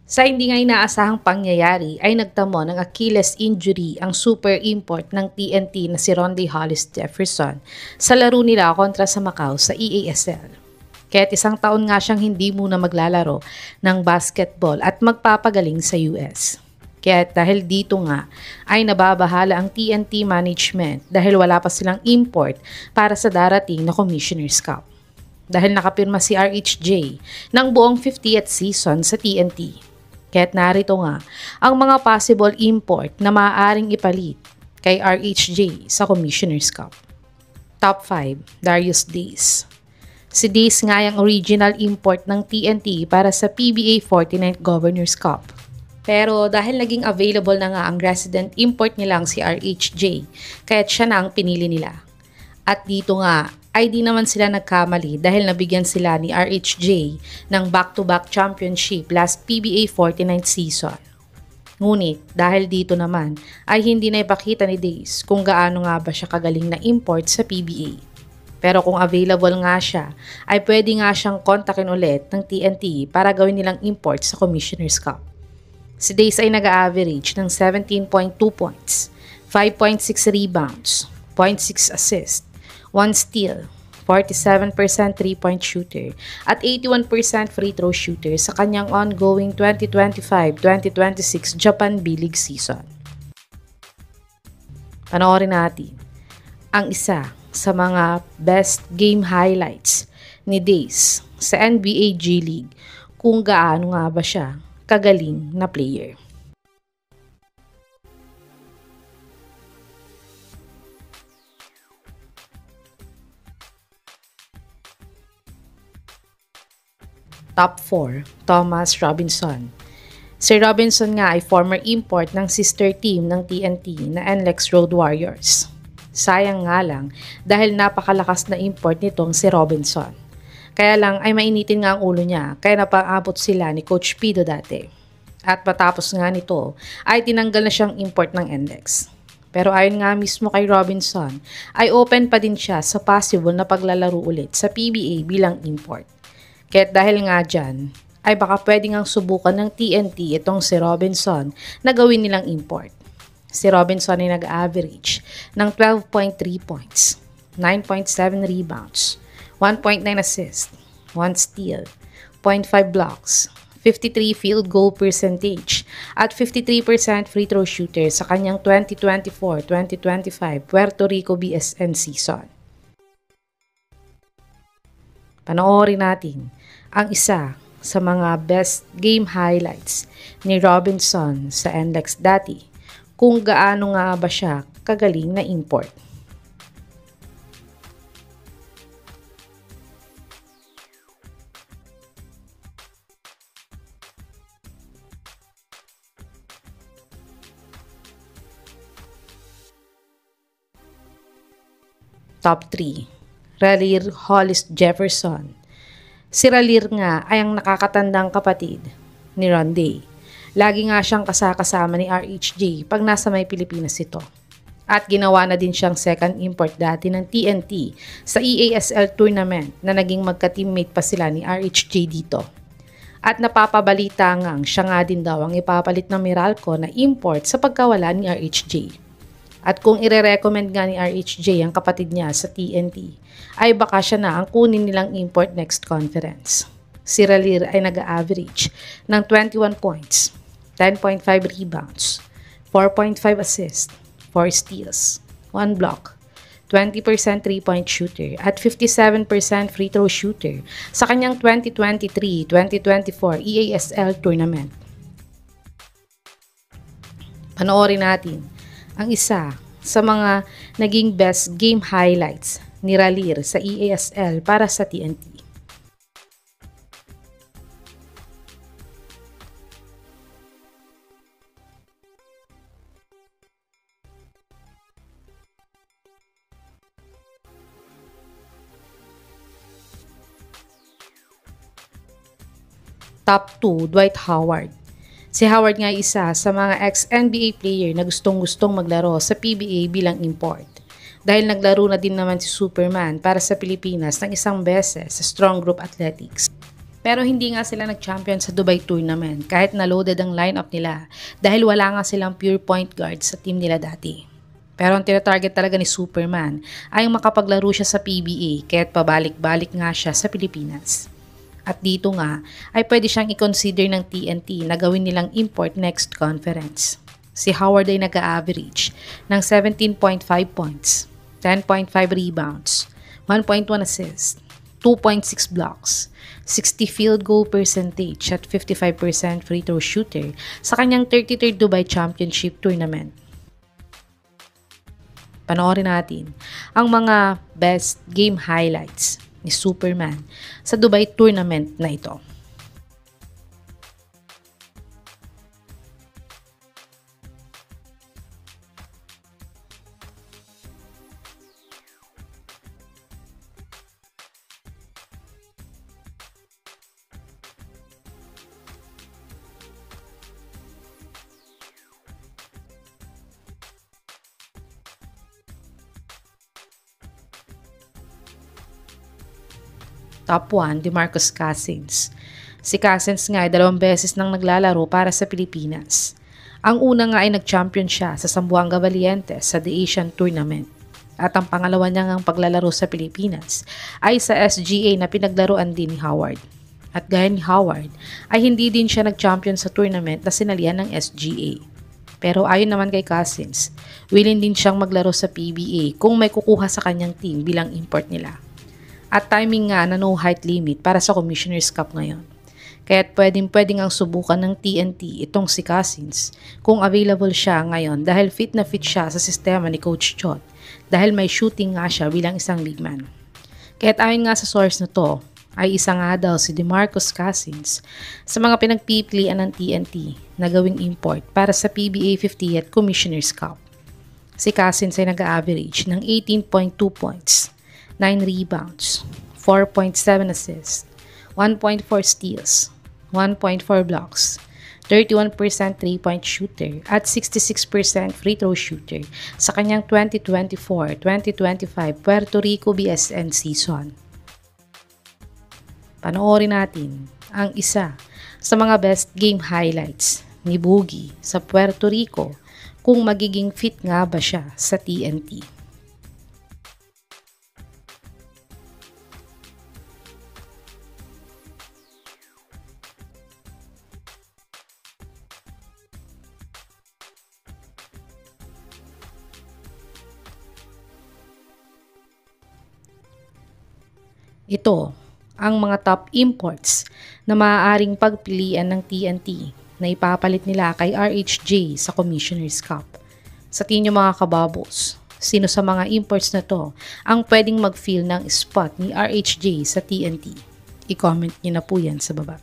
Sa hindi nga inaasahang pangyayari ay nagtamo ng Achilles injury ang super import ng TNT na si Rondae Hollis Jefferson sa laro nila kontra sa Macau sa EASL. Kaya't isang taon nga siyang hindi muna maglalaro ng basketball at magpapagaling sa US. Kaya't dahil dito nga ay nababahala ang TNT management dahil wala pa silang import para sa darating na Commissioner's Cup. Dahil nakapirma si RHJ ng buong 50th season sa TNT. Kaya't narito nga ang mga possible import na maaaring ipalit kay RHJ sa Commissioner's Cup. Top 5, Darius Days. Si Days nga yung original import ng TNT para sa PBA 49th Governor's Cup. Pero dahil naging available na nga ang resident import nilang si RHJ, kaya't siya na ang pinili nila. At dito nga ay di naman sila nagkamali dahil nabigyan sila ni RHJ ng back-to-back championship last PBA 49th season. Ngunit dahil dito naman ay hindi na ipakita ni Days kung gaano nga ba siya kagaling na import sa PBA. Pero kung available nga siya, ay pwede nga siyang kontakin ulit ng TNT para gawin nilang import sa Commissioner's Cup. Si Days ay nag-average ng 17.2 points, 5.6 rebounds, 0.6 assist, 1 steal, 47% 3-point shooter, at 81% free throw shooter sa kanyang ongoing 2025-2026 Japan B-League season. Panoorin natin ang isa sa mga best game highlights ni Days sa NBA G League kung gaano nga ba siya kagaling na player. Top 4, Thomas Robinson. Si Robinson nga ay former import ng sister team ng TNT na NLEX Road Warriors. Sayang nga lang dahil napakalakas na import nitong si Robinson. Kaya lang ay mainitin nga ang ulo niya kaya napaabot sila ni Coach Pido dati. At matapos nga nito ay tinanggal na siyang import ng NLEX. Pero ayon nga mismo kay Robinson ay open pa din siya sa possible na paglalaro ulit sa PBA bilang import. Kaya't dahil nga dyan, ay baka pwede ngang subukan ng TNT itong si Robinson na gawin nilang import. Si Robinson ay nag-average ng 12.3 points, 9.7 rebounds, 1.9 assists, 1 steal, 0.5 blocks, 53 field goal percentage, at 53% free throw shooter sa kanyang 2024-2025 Puerto Rico BSN season. Panoorin natin ang isa sa mga best game highlights ni Robinson sa NLEX dati kung gaano nga ba siya kagaling na import. Top 3, Ralir Hollis Jefferson. Si Ralir nga ay ang nakakatandang kapatid ni Rondae. Lagi nga siyang kasama ni RHJ pag nasa may Pilipinas ito. At ginawa na din siyang second import dati ng TNT sa EASL tournament na naging magka-teammate pa sila ni RHJ dito. At napapabalita ngang siya nga din daw ang ipapalit ng Meralco na import sa pagkawala ni RHJ. At kung ire-recommend nga ni RHJ ang kapatid niya sa TNT, ay baka siya na ang kunin nilang import next conference. Si Ralir ay nag-average ng 21 points, 10.5 rebounds, 4.5 assists, 4 steals, 1 block, 20% 3-point shooter at 57% free throw shooter sa kanyang 2023-2024 EASL tournament. Panoorin natin ang isa sa mga naging best game highlights ni Ralir sa EASL para sa TNT. Top 2, Dwight Howard. Si Howard nga isa sa mga ex-NBA player na gustong-gustong maglaro sa PBA bilang import. Dahil naglaro na din naman si Superman para sa Pilipinas ng isang beses sa Strong Group Athletics. Pero hindi nga sila nag-champion sa Dubai Tournament kahit na loaded ang lineup nila dahil wala nga silang pure point guard sa team nila dati. Pero ang tinatarget talaga ni Superman ay makapaglaro siya sa PBA kaya't pabalik-balik nga siya sa Pilipinas. At dito nga ay pwede siyang i-consider ng TNT na gawin nilang import next conference. Si Howard ay nag-average ng 17.5 points, 10.5 rebounds, 1.1 assists, 2.6 blocks, 60 field goal percentage at 55% free throw shooter sa kanyang 33rd Dubai Championship Tournament. Panoorin natin ang mga best game highlights ni Superman sa Dubai Tournament na ito. Top 1, DeMarcus Cousins. Si Cousins nga ay 2 beses nang naglalaro para sa Pilipinas. Ang una nga ay nag-champion siya sa Zamboanga Valientes sa The Asian Tournament. At ang pangalawa niya ngang paglalaro sa Pilipinas ay sa SGA na pinaglaruan din ni Howard. At gaya ni Howard ay hindi din siya nag-champion sa tournament na sinalihan ng SGA. Pero ayon naman kay Cousins, willing din siyang maglaro sa PBA kung may kukuha sa kanyang team bilang import nila. At timing nga na no height limit para sa Commissioner's Cup ngayon. Kaya't pwedeng ang subukan ng TNT itong si Cousins kung available siya ngayon dahil fit na fit siya sa sistema ni Coach Chot dahil may shooting nga siya bilang isang big man. Kaya't ayon nga sa source na to ay isa nga daw si DeMarcus Cousins sa mga pinagpipilian ng TNT na gawing import para sa PBA 50th Commissioner's Cup. Si Cousins ay nag-average ng 18.2 points, 9 rebounds, 4.7 assists, 1.4 steals, 1.4 blocks, 31% 3-point shooter at 66% free throw shooter sa kanyang 2024-2025 Puerto Rico BSN season. Panoorin natin ang isa sa mga best game highlights ni Boogie sa Puerto Rico kung magiging fit nga ba siya sa TNT. Ito ang mga top imports na maaaring pagpilian ng TNT na ipapalit nila kay RHJ sa Commissioner's Cup. Sa tingin niyo mga kababos, sino sa mga imports na to ang pwedeng mag-fill ng spot ni RHJ sa TNT? I-comment niyo na po yan sa baba.